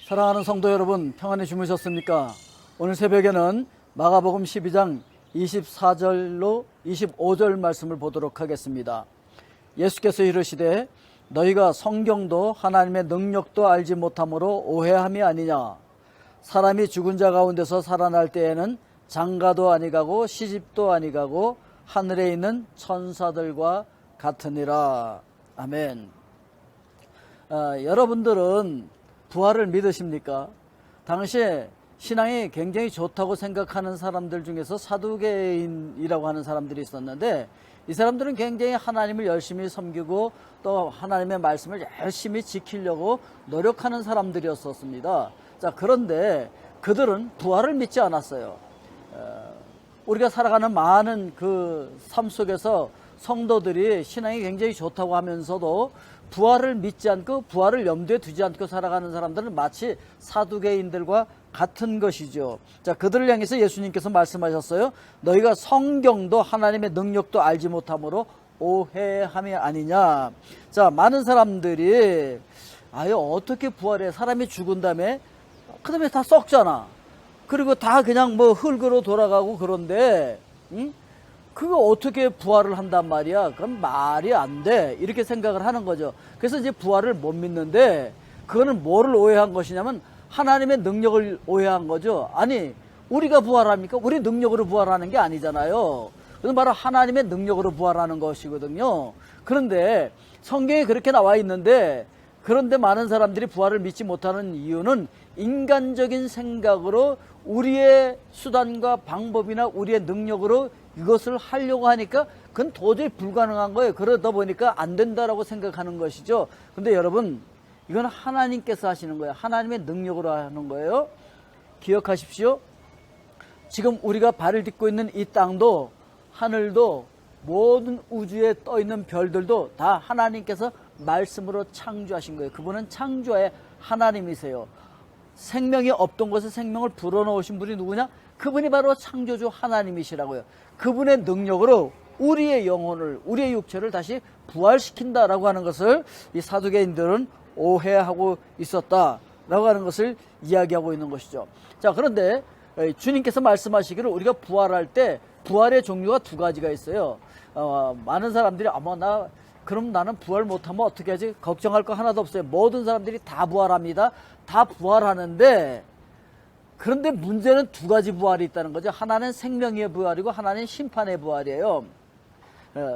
사랑하는 성도 여러분, 평안히 주무셨습니까? 오늘 새벽에는 마가복음 12장 24절로 25절 말씀을 보도록 하겠습니다. 예수께서 이르시되 너희가 성경도 하나님의 능력도 알지 못함으로 오해함이 아니냐. 사람이 죽은 자 가운데서 살아날 때에는 장가도 아니가고 시집도 아니가고 하늘에 있는 천사들과 같으니라. 아멘. 여러분들은 부활을 믿으십니까? 당시에 신앙이 굉장히 좋다고 생각하는 사람들 중에서 사두개인이라고 하는 사람들이 있었는데, 이 사람들은 굉장히 하나님을 열심히 섬기고 또 하나님의 말씀을 열심히 지키려고 노력하는 사람들이었었습니다. 자, 그런데 그들은 부활을 믿지 않았어요. 우리가 살아가는 많은 그 삶 속에서 성도들이 신앙이 굉장히 좋다고 하면서도 부활을 믿지 않고 부활을 염두에 두지 않고 살아가는 사람들은 마치 사두개인들과 같은 것이죠. 자, 그들을 향해서 예수님께서 말씀하셨어요. 너희가 성경도 하나님의 능력도 알지 못함으로 오해함이 아니냐. 자, 많은 사람들이 아유 어떻게 부활해? 사람이 죽은 다음에 그 다음에 다 썩잖아. 그리고 다 그냥 뭐 흙으로 돌아가고 그런데 그거 어떻게 부활을 한단 말이야? 그럼 말이 안 돼. 이렇게 생각을 하는 거죠. 그래서 이제 부활을 못 믿는데, 그거는 뭐를 오해한 것이냐면 하나님의 능력을 오해한 거죠. 아니, 우리가 부활합니까? 우리 능력으로 부활하는 게 아니잖아요. 그건 바로 하나님의 능력으로 부활하는 것이거든요. 그런데 성경에 그렇게 나와 있는데, 그런데 많은 사람들이 부활을 믿지 못하는 이유는 인간적인 생각으로 우리의 수단과 방법이나 우리의 능력으로 이것을 하려고 하니까 그건 도저히 불가능한 거예요. 그러다 보니까 안 된다라고 생각하는 것이죠. 근데 여러분, 이건 하나님께서 하시는 거예요. 하나님의 능력으로 하는 거예요. 기억하십시오. 지금 우리가 발을 딛고 있는 이 땅도, 하늘도, 모든 우주에 떠 있는 별들도 다 하나님께서 말씀으로 창조하신 거예요. 그분은 창조의 하나님이세요. 생명이 없던 곳에 생명을 불어넣으신 분이 누구냐? 그분이 바로 창조주 하나님이시라고요. 그분의 능력으로 우리의 영혼을, 우리의 육체를 다시 부활시킨다라고 하는 것을 이 사두개인들은 오해하고 있었다라고 하는 것을 이야기하고 있는 것이죠. 자, 그런데 주님께서 말씀하시기를 우리가 부활할 때 부활의 종류가 두 가지가 있어요. 많은 사람들이 그럼 나는 부활 못하면 어떻게 하지? 걱정할 거 하나도 없어요. 모든 사람들이 다 부활합니다. 다 부활하는데, 그런데 문제는 두 가지 부활이 있다는 거죠. 하나는 생명의 부활이고 하나는 심판의 부활이에요.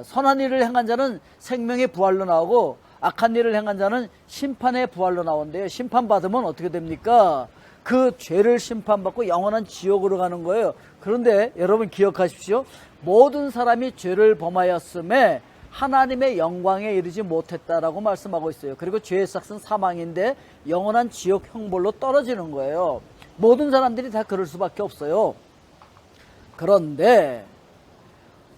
선한 일을 행한 자는 생명의 부활로 나오고 악한 일을 행한 자는 심판의 부활로 나오는데요. 심판받으면 어떻게 됩니까? 그 죄를 심판받고 영원한 지옥으로 가는 거예요. 그런데 여러분 기억하십시오. 모든 사람이 죄를 범하였음에 하나님의 영광에 이르지 못했다라고 말씀하고 있어요. 그리고 죄의 삭은 사망인데 영원한 지옥 형벌로 떨어지는 거예요. 모든 사람들이 다 그럴 수밖에 없어요. 그런데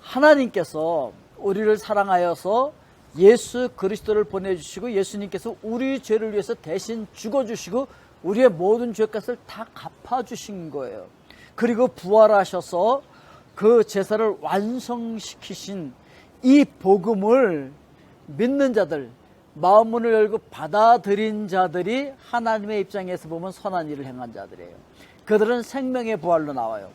하나님께서 우리를 사랑하여서 예수 그리스도를 보내주시고 예수님께서 우리 죄를 위해서 대신 죽어주시고 우리의 모든 죄값을 다 갚아주신 거예요. 그리고 부활하셔서 그 제사를 완성시키신 이 복음을 믿는 자들, 마음문을 열고 받아들인 자들이 하나님의 입장에서 보면 선한 일을 행한 자들이에요. 그들은 생명의 부활로 나와요.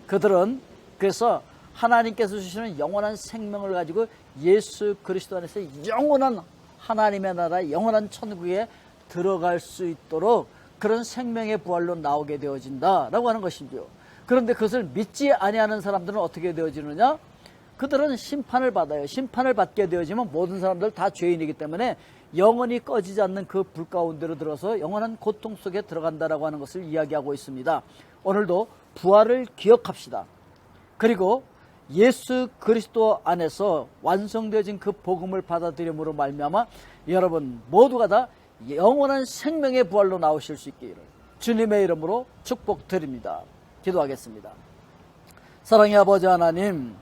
그들은 그래서 하나님께서 주시는 영원한 생명을 가지고 예수 그리스도 안에서 영원한 하나님의 나라, 영원한 천국에 들어갈 수 있도록 그런 생명의 부활로 나오게 되어진다라고 하는 것이죠. 그런데 그것을 믿지 아니하는 사람들은 어떻게 되어지느냐? 그들은 심판을 받아요. 심판을 받게 되어지면 모든 사람들 다 죄인이기 때문에 영원히 꺼지지 않는 그 불 가운데로 들어서 영원한 고통 속에 들어간다라고 하는 것을 이야기하고 있습니다. 오늘도 부활을 기억합시다. 그리고 예수 그리스도 안에서 완성되어진 그 복음을 받아들임으로 말미암아 여러분 모두가 다 영원한 생명의 부활로 나오실 수 있기를 주님의 이름으로 축복드립니다. 기도하겠습니다. 사랑의 아버지 하나님,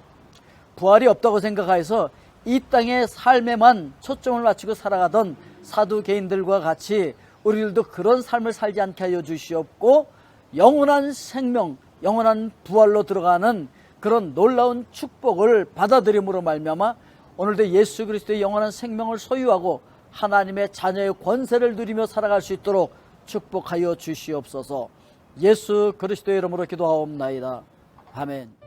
부활이 없다고 생각해서 이 땅의 삶에만 초점을 맞추고 살아가던 사두개인들과 같이 우리들도 그런 삶을 살지 않게 하여 주시옵고 영원한 생명, 영원한 부활로 들어가는 그런 놀라운 축복을 받아들임으로 말미암아 오늘도 예수 그리스도의 영원한 생명을 소유하고 하나님의 자녀의 권세를 누리며 살아갈 수 있도록 축복하여 주시옵소서. 예수 그리스도의 이름으로 기도하옵나이다. 아멘.